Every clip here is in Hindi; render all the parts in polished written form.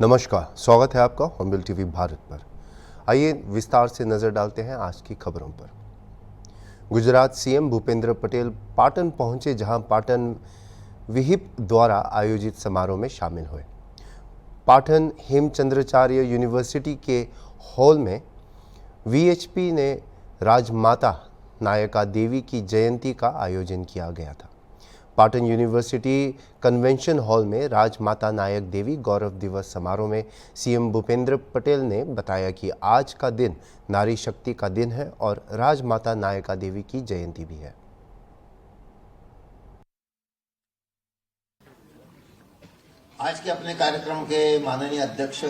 नमस्कार, स्वागत है आपका हॉर्नबिल टीवी भारत पर। आइए विस्तार से नजर डालते हैं आज की खबरों पर। गुजरात सीएम भूपेंद्र पटेल पाटन पहुंचे, जहां पाटन विहिप द्वारा आयोजित समारोह में शामिल हुए। पाटन हेमचंद्राचार्य यूनिवर्सिटी के हॉल में वीएचपी ने राजमाता नायका देवी की जयंती का आयोजन किया गया था। पाटन यूनिवर्सिटी कन्वेंशन हॉल में राजमाता नायक देवी गौरव दिवस समारोह में सीएम भूपेंद्र पटेल ने बताया कि आज का दिन नारी शक्ति का दिन है और राजमाता नायका देवी की जयंती भी है। आज के अपने कार्यक्रम के माननीय अध्यक्ष,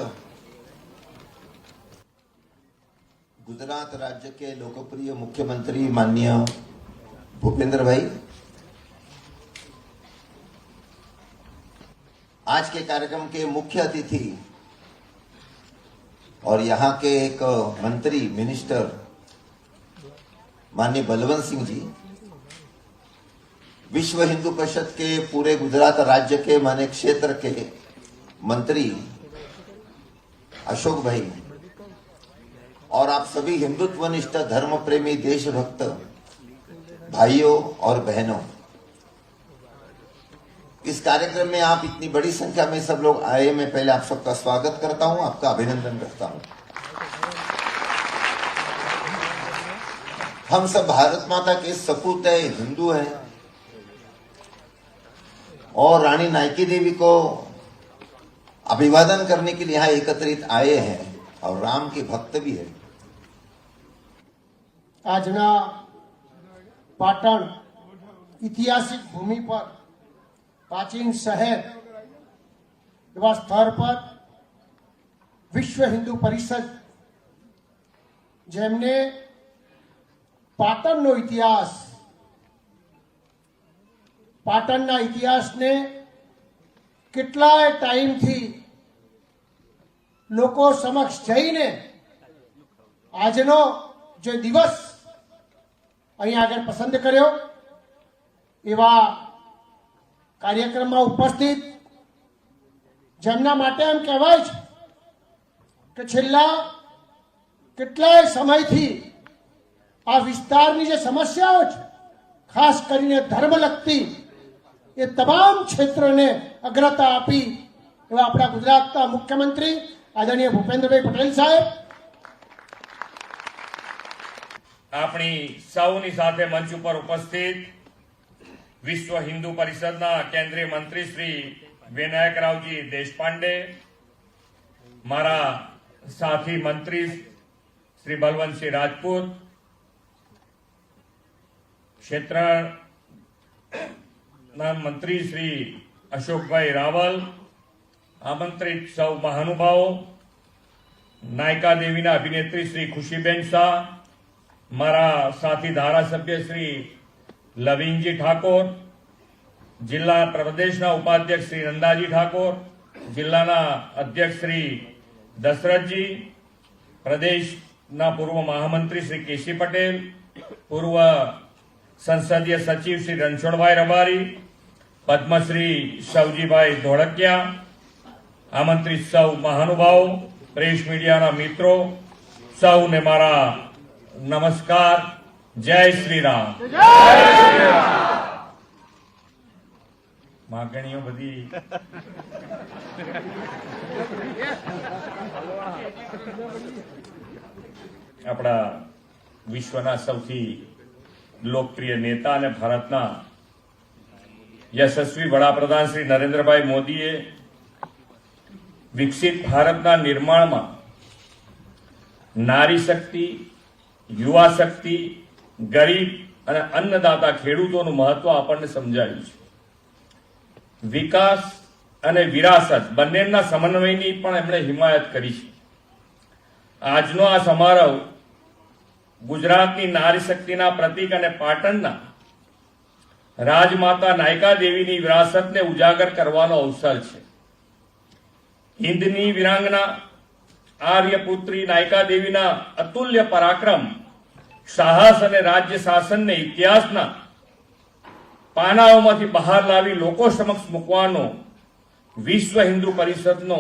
गुजरात राज्य के लोकप्रिय मुख्यमंत्री माननीय भूपेंद्र भाई, आज के कार्यक्रम के मुख्य अतिथि और यहाँ के एक मंत्री मिनिस्टर माननीय बलवंत सिंह जी, विश्व हिंदू परिषद के पूरे गुजरात राज्य के माने क्षेत्र के मंत्री अशोक भाई और आप सभी हिंदुत्वनिष्ठ धर्म प्रेमी देशभक्त भाइयों और बहनों, इस कार्यक्रम में आप इतनी बड़ी संख्या में सब लोग आए, मैं पहले आप सबका स्वागत करता हूं, आपका अभिनंदन करता हूं। हम सब भारत माता के सपूत है, हिंदू हैं और रानी नायकी देवी को अभिवादन करने के लिए यहां एकत्रित आए हैं और राम के भक्त भी है। आजना पाटण ऐतिहासिक भूमि पर प्राचीन शहर एवं स्थल पर विश्व हिंदू परिषद जेमने पाटणનો ઇતિહાસ, પાટણના ઇતિહાસને કેટલાય ટાઈમથી લોકો સમક્ષ જઈને આજનો જે દિવસ અહીંયા આગળ પસંદ કર્યો, એવા કાર્યક્રમમાં ઉપસ્થિત જેમના માટે એમ કહેવાય છે કે છેલ્લા કેટલાય સમયથી આ વિસ્તારની જે સમસ્યાઓ છે, ખાસ કરીને ધર્મ લગતી, એ તમામ ક્ષેત્રોને અગ્રતા આપી એવા આપણા ગુજરાતના મુખ્યમંત્રી આદરણીય ભૂપેન્દ્રભાઈ પટેલ સાહેબ આપણી સૌની સાથે મંચ ઉપર ઉપસ્થિત વિશ્વ હિન્દુ પરિષદના કેન્દ્રીય મંત્રી શ્રી વિનાયકરાવજી દેશપાંડે, મારા સાથી મંત્રી શ્રી બલવંતસિંહ રાજપૂત, ક્ષેત્રના મંત્રી શ્રી અશોકભાઈ રાવલ, આમંત્રિત સૌ મહાનુભાવો, નાયકા દેવીના અભિનેત્રી શ્રી ખુશીબેન શાહ, મારા સાથી ધારાસભ્ય શ્રી લવિંગજી ઠાકોર, જિલ્લા પ્રદેશના ઉપાધ્યક્ષ શ્રી નંદાજી ઠાકોર, જિલ્લાના અધ્યક્ષ શ્રી દશરથજી, પ્રદેશના પૂર્વ મહામંત્રી શ્રી કેસી પટેલ, પૂર્વ સંસદીય સચિવ શ્રી રણછોડભાઈ રબારી, પદ્મશ્રી સૌજીભાઈ ધોળકિયા, આમંત્રિત સૌ મહાનુભાવો, પ્રેસ મીડિયાના મિત્રો, સૌને મારા નમસ્કાર। जय श्री राम। मागणियों बधी अपना विश्वना सौथी लोकप्रिय नेता ने भारतना यशस्वी वडाप्रधान श्री नरेंद्रभाई मोदीए विकसित भारतना निर्माण में नारी शक्ति, युवा शक्ति, गरीब અને અન્નદાતા ખેડૂતોનું મહત્વ આપણને સમજાયું છે। વિકાસ અને વિરાસત બંનેના સમન્વયની પણ એમણે હિમાયત કરી છે। આજનો આ સમારોહ ગુજરાતની નારી શક્તિના પ્રતીક અને પાટણના રાજમાતા નાયકા દેવીની વિરાસતને ઉજાગર કરવાનો અવસર છે। હિન્દની વિરાંગના આર્યપુત્રી નાયકા દેવીના અતુલ્ય પરાક્રમ, સાહસ અને રાજ્ય શાસનને ઇતિહાસના પાનાઓમાંથી બહાર લાવી લોકો સમક્ષ મૂકવાનો વિશ્વ હિન્દુ પરિષદનો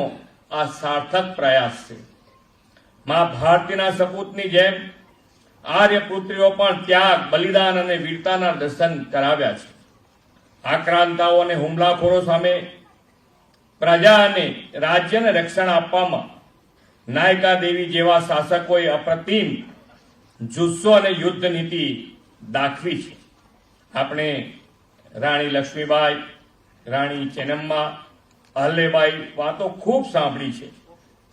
આ સાર્થક પ્રયાસ છે. માં ભારતીના સપૂતની જેમ આર્યપુત્રીઓ પણ ત્યાગ, બલિદાન અને વીરતાના દર્શન કરાવ્યા છે. આક્રાંતાઓ અને હુમલાખોરો સામે પ્રજા અને રાજ્યને રક્ષણ આપવામાં નાયકા દેવી જેવા શાસકોએ અપ્રતિમ જુસ્સો અને યુદ્ધ નીતિ દાખવી છે. આપણે રાણી લક્ષ્મીબાઈ, રાણી ચેન્નમ્મા, અહલ્યાબાઈ વાતો ખૂબ સાંભળી છે.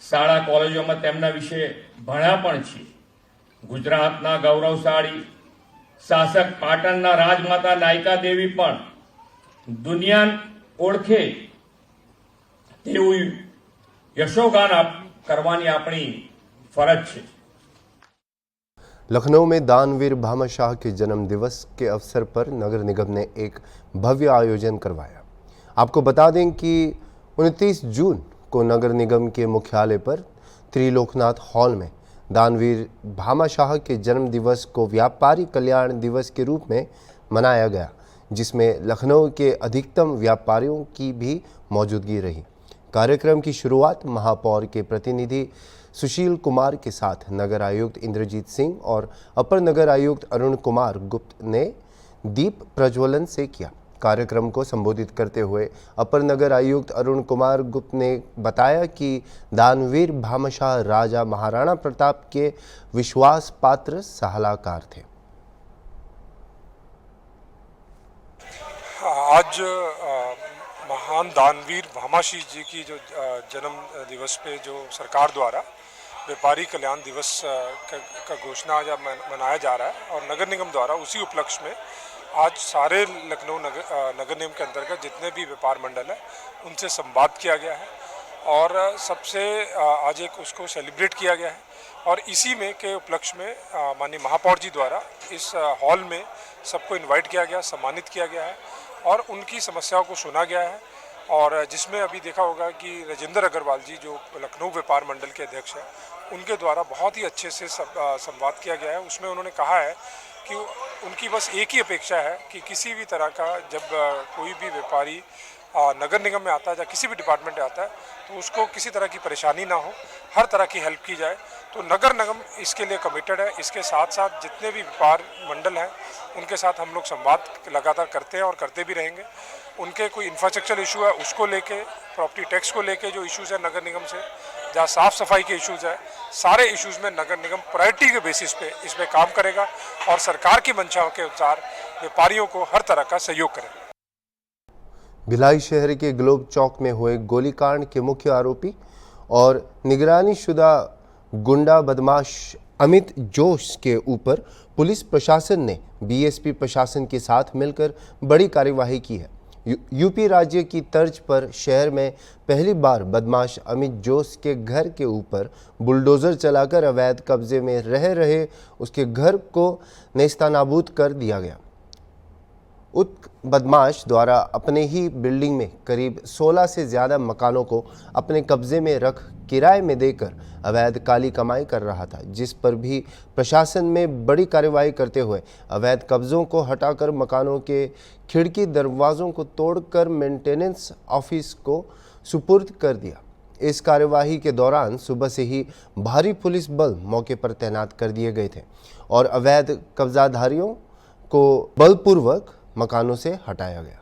શાળા કોલેજોમાં તેમના વિશે ભણ્યા પણ છીએ. ગુજરાતના ગૌરવશાળી શાસક પાટણના રાજમાતા નાયકા દેવી પણ દુનિયા ઓળખે તેવું यशोगान करवानी अपनी फर्ज है. लखनऊ में दानवीर भामाशाह के जन्म दिवस के अवसर पर नगर निगम ने एक भव्य आयोजन करवाया. आपको बता दें कि 29 जून को नगर निगम के मुख्यालय पर त्रिलोकनाथ हॉल में दानवीर भामाशाह के जन्म दिवस को व्यापारी कल्याण दिवस के रूप में मनाया गया, जिसमें लखनऊ के अधिकतम व्यापारियों की भी मौजूदगी रही. कार्यक्रम की शुरुआत महापौर के प्रतिनिधि सुशील कुमार के साथ नगर आयुक्त इंद्रजीत सिंह और अपर नगर आयुक्त अरुण कुमार गुप्त ने दीप प्रज्वलन से किया. कार्यक्रम को संबोधित करते हुए अपर नगर आयुक्त अरुण कुमार गुप्त ने बताया कि दानवीर भामाशाह राजा महाराणा प्रताप के विश्वास पात्र सलाहकार थे. आज महान दानवीर भामाशाह जी की जो जन्म दिवस पे जो सरकार द्वारा व्यापारी कल्याण दिवस का घोषणा आज मनाया जा रहा है और नगर निगम द्वारा उसी उपलक्ष्य में आज सारे लखनऊ नगर निगम के अंतर्गत जितने भी व्यापार मंडल है उनसे संवाद किया गया है और सबसे आज एक उसको सेलिब्रेट किया गया है. और इसी में के उपलक्ष्य में माननीय महापौर जी द्वारा इस हॉल में सबको इनवाइट किया गया, सम्मानित किया गया है और उनकी समस्याओं को सुना गया है. और जिसमें अभी देखा होगा कि राजेंद्र अग्रवाल जी जो लखनऊ व्यापार मंडल के अध्यक्ष हैं उनके द्वारा बहुत ही अच्छे से संवाद किया गया है. उसमें उन्होंने कहा है कि उनकी बस एक ही अपेक्षा है कि किसी भी तरह का जब कोई भी व्यापारी नगर निगम में आता है या किसी भी डिपार्टमेंट में आता है तो उसको किसी तरह की परेशानी ना हो, हर तरह की हेल्प की जाए. तो नगर निगम इसके लिए कमिटेड है. इसके साथ साथ जितने भी व्यापार मंडल हैं उनके साथ हम लोग संवाद लगातार करते हैं और करते भी रहेंगे. उनके कोई इंफ्रास्ट्रक्चर इशू है उसको लेके, प्रॉपर्टी टैक्स को लेके जो इश्यूज़ है नगर निगम से, जहाँ साफ़ सफाई के इश्यूज़ है, सारे इश्यूज़ में नगर निगम प्रायोरिटी के बेसिस पे इसमें काम करेगा और सरकार की मंशाओं के अनुसार व्यापारियों को हर तरह का सहयोग करेगा. भिलाई शहर के ग्लोब चौक में हुए गोलीकांड के मुख्य आरोपी और निगरानी शुदा गुंडा बदमाश अमित जोश के ऊपर पुलिस प्रशासन ने बीएसपी प्रशासन के साथ मिलकर बड़ी कार्यवाही की है. यूपी राज्य की तर्ज पर शहर में पहली बार बदमाश अमित जोश के घर के ऊपर बुलडोजर चलाकर अवैध कब्जे में रह रहे उसके घर को नेस्तनाबूद कर दिया गया. उक्त बदमाश द्वारा अपने ही बिल्डिंग में करीब 16 से ज़्यादा मकानों को अपने कब्जे में रख किराए में देकर अवैध काली कमाई कर रहा था, जिस पर भी प्रशासन में बड़ी कार्रवाई करते हुए अवैध कब्जों को हटाकर मकानों के खिड़की दरवाज़ों को तोड़कर मेंटेनेंस ऑफिस को सुपुर्द कर दिया. इस कार्यवाही के दौरान सुबह से ही भारी पुलिस बल मौके पर तैनात कर दिए गए थे और अवैध कब्जाधारियों को बलपूर्वक मकानों से हटाया गया.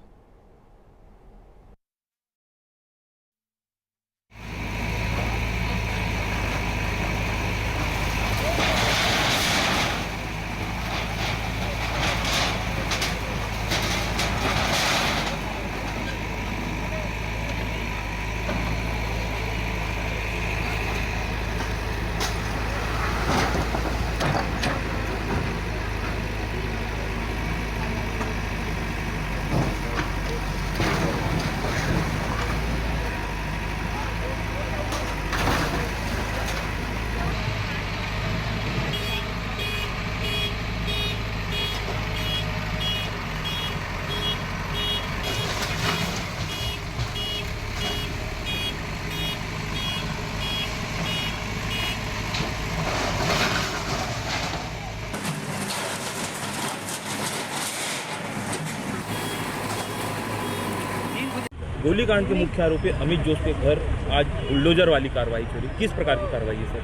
गोलीकांड के मुख्य आरोपी अमित जोश के घर आज बुलडोजर वाली कार्रवाई चली, किस प्रकार की कार्रवाई है सर?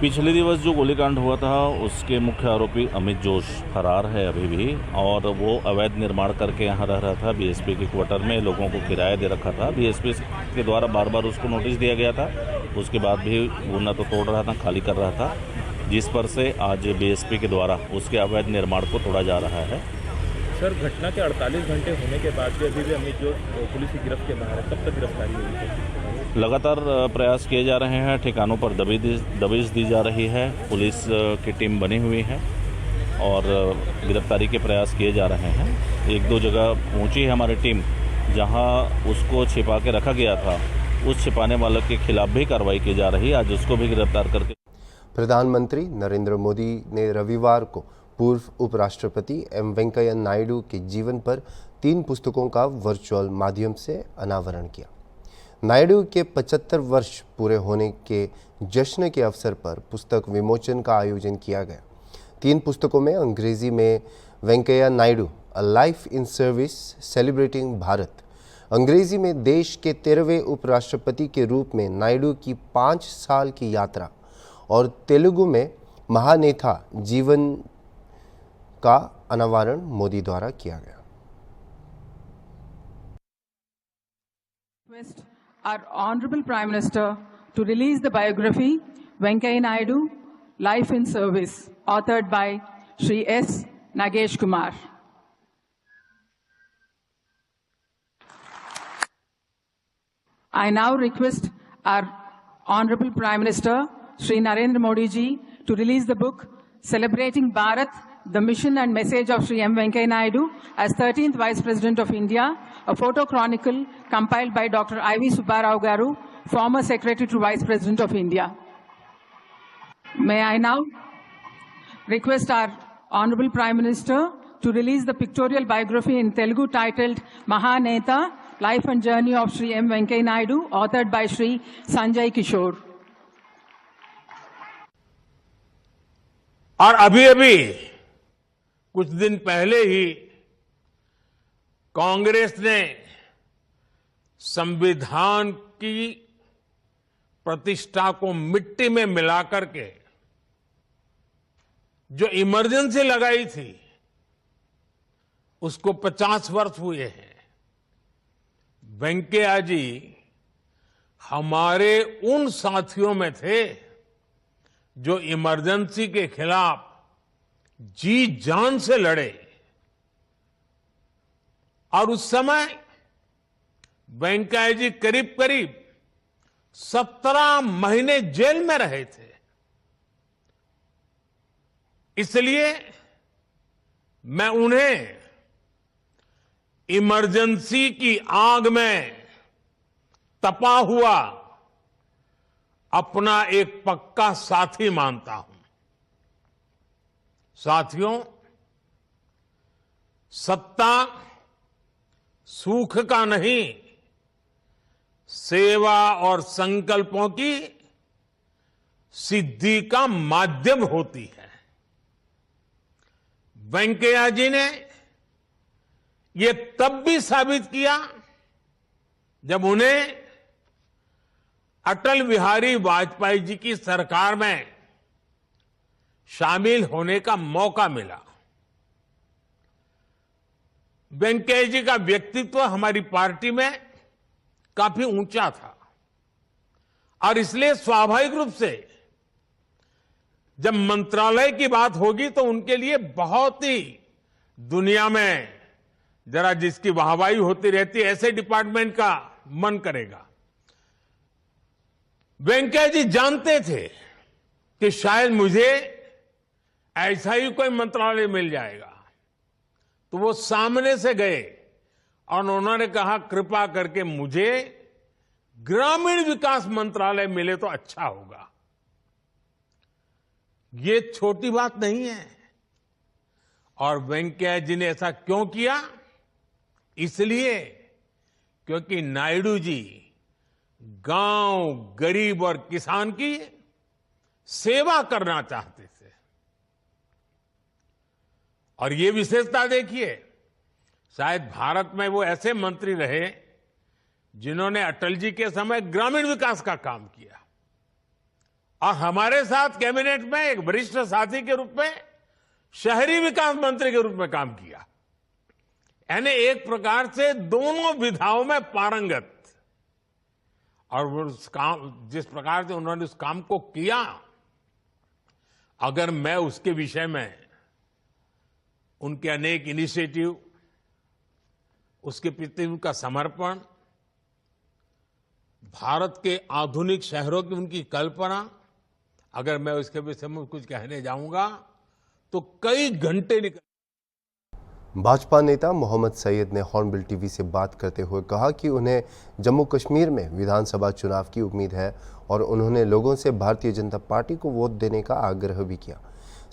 पिछले दिवस जो गोलीकांड हुआ था उसके मुख्य आरोपी अमित जोश फरार है अभी भी, और वो अवैध निर्माण करके यहाँ रह रहा था। बीएसपी के क्वार्टर में लोगों को किराया दे रखा था। बीएसपी के द्वारा बार बार उसको नोटिस दिया गया था, उसके बाद भी वो न तो तोड़ रहा था, खाली कर रहा था, जिस पर से आज बीएसपी के द्वारा उसके अवैध निर्माण को तोड़ा जा रहा है। सर, घटना के 48 घंटे होने के बाद भी अभी भी अमित जोश पुलिस की गिरफ्त के बाहर है, कब तक गिरफ्तारी होगी? लगातार प्रयास किए जा रहे हैं, ठिकानों पर दबिश दी जा रही है, पुलिस की टीम बनी हुई है और गिरफ्तारी के प्रयास किए जा रहे हैं। एक दो जगह पहुंची है हमारी टीम, जहां उसको छिपा के रखा गया था, उस छिपाने वाले के खिलाफ भी कार्रवाई की जा रही है। आज उसको भी गिरफ्तार करके प्रधानमंत्री नरेंद्र मोदी ने रविवार को पूर्व उपराष्ट्रपति एम वेंकैया नायडू के जीवन पर 3 पुस्तकों का वर्चुअल माध्यम से अनावरण किया। नायडू के 75 वर्ष पूरे होने के जश्न के अवसर पर पुस्तक विमोचन का आयोजन किया गया। 3 पुस्तकों में अंग्रेजी में Venkaiah Naidu a life in service celebrating Bharat, अंग्रेजी में देश के 13वें उपराष्ट्रपति के रूप में नायडू की 5 साल की यात्रा, और तेलुगु में महानेता जीवन का अनावरण मोदी द्वारा किया गया। Request our Honorable Prime Minister to release the biography Venkaiah Naidu, Life in Service, authored by Shri S. Nagesh Kumar. I now request our Honorable Prime Minister Shri Narendra Modi ji to release the book Celebrating Bharat, the Mission and Message of Shri M. Venkaiah Naidu as 13th Vice President of India, a photo chronicle compiled by Dr. I.V. Subbarao Garu, former Secretary to Vice President of India. May I now request our Honorable Prime Minister to release the pictorial biography in Telugu titled Mahaneta, Life and Journey of Shri M. Venkaiah Naidu, authored by Shri Sanjay Kishore. और अभी अभी कुछ दिन पहले ही कांग्रेस ने संविधान की प्रतिष्ठा को मिट्टी में मिलाकर के जो इमरजेंसी लगाई थी उसको 50 वर्ष हुए हैं। वेंकैया जी हमारे उन साथियों में थे जो इमरजेंसी के खिलाफ जी जान से लड़े, और उस समय वेंकैया जी करीब करीब 17 महीने जेल में रहे थे। इसलिए मैं उन्हें इमरजेंसी की आग में तपा हुआ अपना एक पक्का साथी मानता हूं। साथियों, सत्ता सुख का नहीं, सेवा और संकल्पों की सिद्धि का माध्यम होती है। वेंकैया जी ने ये तब भी साबित किया जब उन्हें अटल बिहारी वाजपेयी जी की सरकार में शामिल होने का मौका मिला। वेंकैया जी का व्यक्तित्व हमारी पार्टी में काफी ऊंचा था, और इसलिए स्वाभाविक रूप से जब मंत्रालय की बात होगी तो उनके लिए बहुत ही दुनिया में जरा जिसकी वाहवाही होती रहती है, ऐसे डिपार्टमेंट का मन करेगा। वेंकैया जी जानते थे कि शायद मुझे ऐसा ही कोई मंत्रालय मिल जाएगा, तो वो सामने से गए और उन्होंने कहा कृपा करके मुझे ग्रामीण विकास मंत्रालय मिले तो अच्छा होगा। ये छोटी बात नहीं है। और वेंकैया जी ने ऐसा क्यों किया? इसलिए क्योंकि नायडू जी गांव, गरीब और किसान की सेवा करना चाहते थे। और ये विशेषता देखिए, शायद भारत में वो ऐसे मंत्री रहे जिन्होंने अटल जी के समय ग्रामीण विकास का काम किया और हमारे साथ कैबिनेट में एक वरिष्ठ साथी के रूप में शहरी विकास मंत्री के रूप में काम किया। यानी एक प्रकार से दोनों विधाओं में पारंगत, और वो उस काम जिस प्रकार से उन्होंने उस काम को किया, अगर मैं उसके विषय में उनके अनेक इनिशिएटिव, उसके प्रति उनका समर्पण, भारत के आधुनिक शहरों की उनकी कल्पना, अगर मैं उसके विषय में कुछ कहने जाऊंगा तो कई घंटे निकल। भाजपा नेता मोहम्मद सैयद ने हॉर्नबिल टीवी से बात करते हुए कहा कि उन्हें जम्मू कश्मीर में विधानसभा चुनाव की उम्मीद है और उन्होंने लोगों से भारतीय जनता पार्टी को वोट देने का आग्रह भी किया।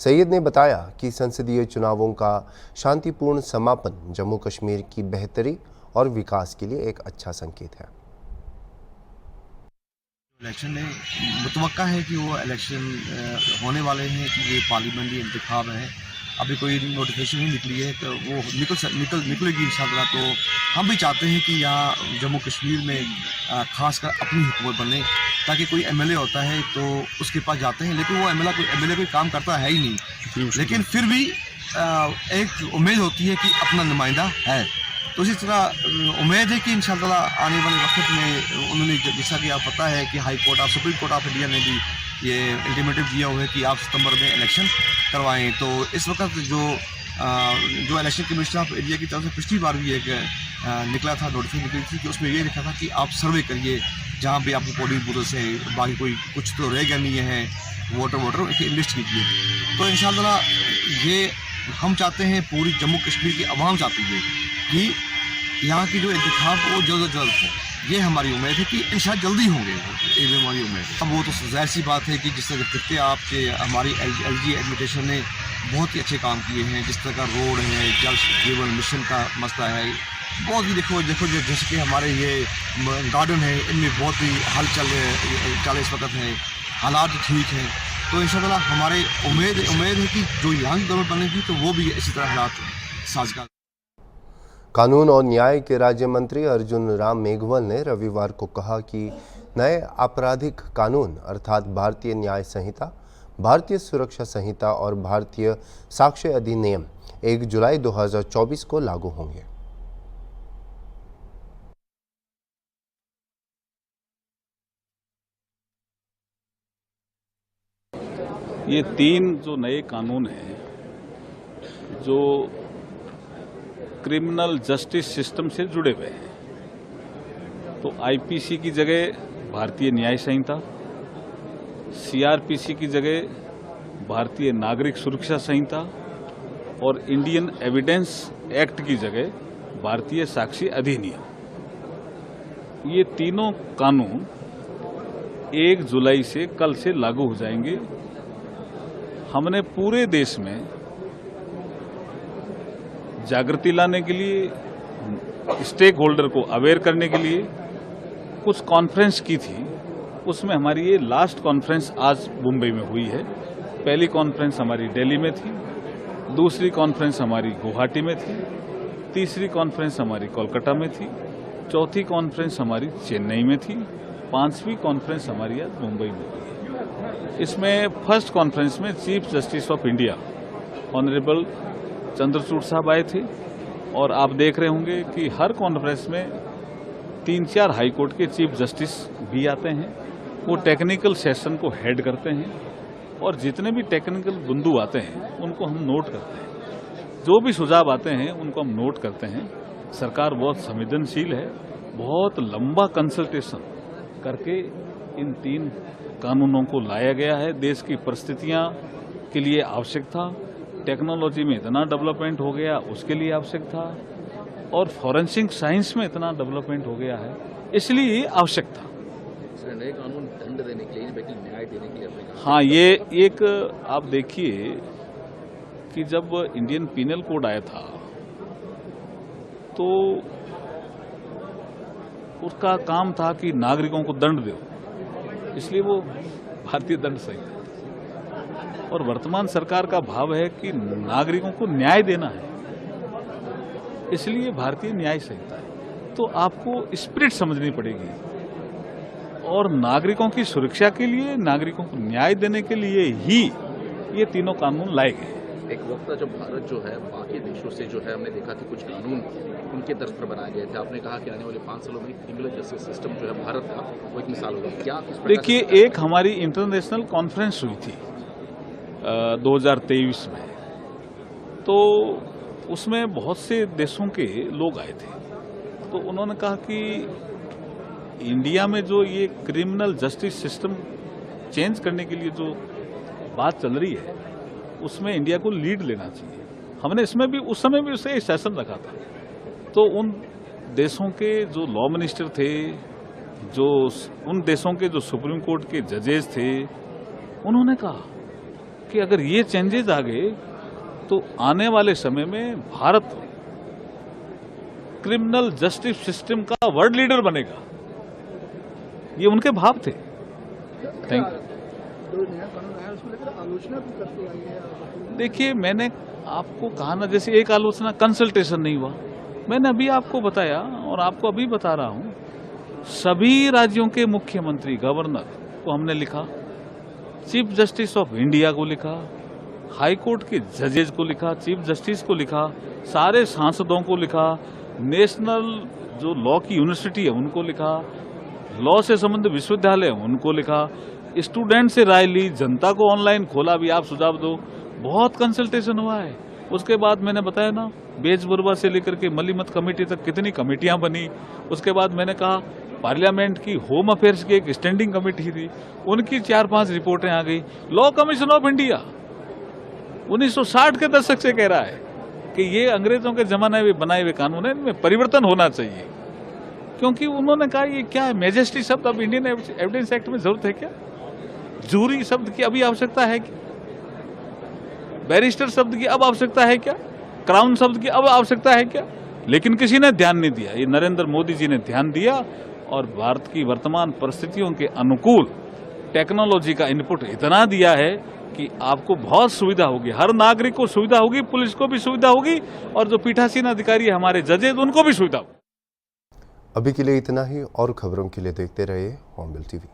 सैयद ने बताया कि संसदीय चुनावों का शांतिपूर्ण समापन जम्मू कश्मीर की बेहतरी और विकास के लिए एक अच्छा संकेत है। इलेक्शन है, मुतवक्का है कि वो इलेक्शन होने वाले हैं कि ये पार्लियामेंट्री इंतखाब है। अभी कोई नोटिफिकेशन नहीं निकली है तो वो निकलेगी इंशाअल्लाह। तो हम भी चाहते हैं कि यहाँ जम्मू कश्मीर में खासकर अपनी हुकूमत बने, ताकि कोई एमएलए होता है तो उसके पास जाते हैं लेकिन वो एमएलए कोई काम करता है ही नहीं, लेकिन फिर भी एक उम्मीद होती है कि अपना नुमाइंदा है। तो इसी तरह उम्मीद है कि इंशाअल्लाह आने वाले वक्त में उन्होंने, जैसा कि आप पता है कि high court, supreme court of India ने भी ये इंटीमेटिव दिया हुआ है कि आप सितंबर में इलेक्शन करवाएं। तो इस वक्त जो इलेक्शन कमीशन ऑफ इंडिया की तरफ से पिछली बार भी एक निकला था, नोटिफिकेशन निकली थी कि उसमें ये लिखा था कि आप सर्वे करिए जहाँ भी आपको पोलिंग बूथ्स है, बाकी कोई कुछ तो रह गया नहीं है, वोटर की लिस्ट कीजिए। तो इंशाअल्लाह ये हम चाहते हैं, पूरी जम्मू कश्मीर की आवाम चाहती है कि यहाँ की जो इंतखाब वो जल्द से जल्द हो। ये हमारी उम्मीद है कि इंशाअल्लाह जल्दी होंगे, ये हमारी उम्मीद है। अब वो तो जाहिर सी बात है कि जिस तरह देखते हैं आपके हमारी एलजी एडमिनिस्ट्रेशन ने बहुत ही अच्छे काम किए हैं, जिस तरह का रोड है, जल जीवन मिशन का मसला है, बहुत ही देखो जैसे कि हमारे ये गार्डन है, इनमें बहुत ही हलचल इस वक्त है, हालात ठीक हैं। तो इंशाअल्लाह हमारे उम्मीद है कि जो यहाँ की गवर्नमेंट बनेगी तो वो भी इसी तरह हालात साजगार। कानून और न्याय के राज्य मंत्री अर्जुन राम मेघवाल ने रविवार को कहा कि नए आपराधिक कानून अर्थात भारतीय न्याय संहिता, भारतीय सुरक्षा संहिता और भारतीय साक्ष्य अधिनियम 1 जुलाई 2024 को लागू होंगे। ये 3 जो नए कानून हैं जो क्रिमिनल जस्टिस सिस्टम से जुड़े हुए हैं, तो आईपीसी की जगह भारतीय न्याय संहिता, सीआरपीसी की जगह भारतीय नागरिक सुरक्षा संहिता और इंडियन एविडेंस एक्ट की जगह भारतीय साक्षी अधिनियम, ये तीनों कानून 1 जुलाई से कल से लागू हो जाएंगे। हमने पूरे देश में जागृति लाने के लिए, स्टेक होल्डर को अवेयर करने के लिए कुछ कॉन्फ्रेंस की थी। उसमें हमारी ये लास्ट कॉन्फ्रेंस आज मुंबई में हुई है। पहली कॉन्फ्रेंस हमारी दिल्ली में थी, दूसरी कॉन्फ्रेंस हमारी गुवाहाटी में थी, तीसरी कॉन्फ्रेंस हमारी कोलकाता में थी, चौथी कॉन्फ्रेंस हमारी चेन्नई में थी, 5वीं कॉन्फ्रेंस हमारी आज मुंबई में हुई। इसमें फर्स्ट कॉन्फ्रेंस में chief justice of India honourable Chandrachud साहब आए थे, और आप देख रहे होंगे कि हर कॉन्फ्रेंस में 3-4 हाई कोर्ट के चीफ जस्टिस भी आते हैं। वो टेक्निकल सेशन को हेड करते हैं और जितने भी टेक्निकल बिंदु आते हैं उनको हम नोट करते हैं। जो भी सुझाव आते हैं उनको हम नोट करते हैं। सरकार बहुत संवेदनशील है, बहुत लंबा कंसल्टेशन करके इन 3 कानूनों को लाया गया है। देश की परिस्थितियां के लिए आवश्यक था, टेक्नोलॉजी में इतना डेवलपमेंट हो गया उसके लिए आवश्यक था, और फॉरेंसिक साइंस में इतना डेवलपमेंट हो गया है इसलिए ये आवश्यक था। नए कानून दंड देने के लिए, न्याय देने के लिए। हाँ, ये एक आप देखिए कि जब इंडियन पीनल कोड आया था तो उसका काम था कि नागरिकों को दंड दो, इसलिए वो भारतीय दंड संहिता। और वर्तमान सरकार का भाव है कि नागरिकों को न्याय देना है, इसलिए भारतीय न्याय संहिता है। तो तो आपको स्पिरिट समझनी पड़ेगी, और नागरिकों की सुरक्षा के लिए, नागरिकों को न्याय देने के लिए ही ये तीनों कानून लाए गए। एक वक्त था जब भारत जो है बाकी देशों से जो है हमने देखा कि कुछ कानून उनके तर्ज पर बनाए गए थे। आपने कहा कि आने वाले 5 सालों में सिंगल जस्टिस सिस्टम जो है भारत का वो एक मिसाल होगा। क्या देखिए, एक हमारी इंटरनेशनल कॉन्फ्रेंस हुई थी 2023 में, तो उसमें बहुत से देशों के लोग आए थे। तो उन्होंने कहा कि इंडिया में जो ये क्रिमिनल जस्टिस सिस्टम चेंज करने के लिए जो बात चल रही है, उसमें इंडिया को लीड लेना चाहिए। हमने इसमें भी उस समय भी उसे सेशन रखा था। तो उन देशों के जो लॉ मिनिस्टर थे, जो उन देशों के जो सुप्रीम कोर्ट के जजेस थे, उन्होंने कहा कि अगर ये चेंजेस आ गए तो आने वाले समय में भारत क्रिमिनल जस्टिस सिस्टम का वर्ल्ड लीडर बनेगा। ये उनके भाव थे। Thank you. देखिए, मैंने आपको कहा ना, जैसे एक आलोचना कंसल्टेशन नहीं हुआ, मैंने अभी आपको बताया और आपको अभी बता रहा हूं, सभी राज्यों के मुख्यमंत्री, गवर्नर को हमने लिखा, चीफ जस्टिस ऑफ इंडिया को लिखा, हाई कोर्ट के जजेस को लिखा, चीफ जस्टिस को लिखा, सारे सांसदों को लिखा, नेशनल जो लॉ की यूनिवर्सिटी है उनको लिखा, लॉ से संबंधित विश्वविद्यालय है उनको लिखा, स्टूडेंट से राय ली, जनता को ऑनलाइन खोला, भी आप सुझाव दो। बहुत कंसल्टेशन हुआ है। उसके बाद मैंने बताया ना, बेजबुरबा से लेकर के मलीमत कमेटी तक कितनी कमेटियां बनी। उसके बाद मैंने कहा पार्लियामेंट की होम अफेयर्स की एक स्टैंडिंग कमेटी थी, उनकी 4-5 रिपोर्टें आ गई। लॉ कमीशन ऑफ इंडिया 1960 के दशक से कह रहा है कि ये अंग्रेजों के जमाने में बनाए हुए कानून है, इनमें परिवर्तन होना चाहिए। क्योंकि उन्होंने कहा ये क्या है, मैजेस्टी शब्द अब इंडियन एविडेंस एक्ट में जरूरत है क्या? जूरी शब्द की अभी आवश्यकता है क्या? बैरिस्टर शब्द की अब आवश्यकता है क्या? क्राउन शब्द की अब आवश्यकता है क्या? लेकिन किसी ने ध्यान नहीं दिया। ये नरेंद्र मोदी जी ने ध्यान दिया और भारत की वर्तमान परिस्थितियों के अनुकूल टेक्नोलॉजी का इनपुट इतना दिया है कि आपको बहुत सुविधा होगी, हर नागरिक को सुविधा होगी, पुलिस को भी सुविधा होगी, और जो पीठासीन अधिकारी है हमारे जजेज, उनको भी सुविधा होगी। अभी के लिए इतना ही, और खबरों के लिए देखते रहिए हॉर्नबिल टीवी।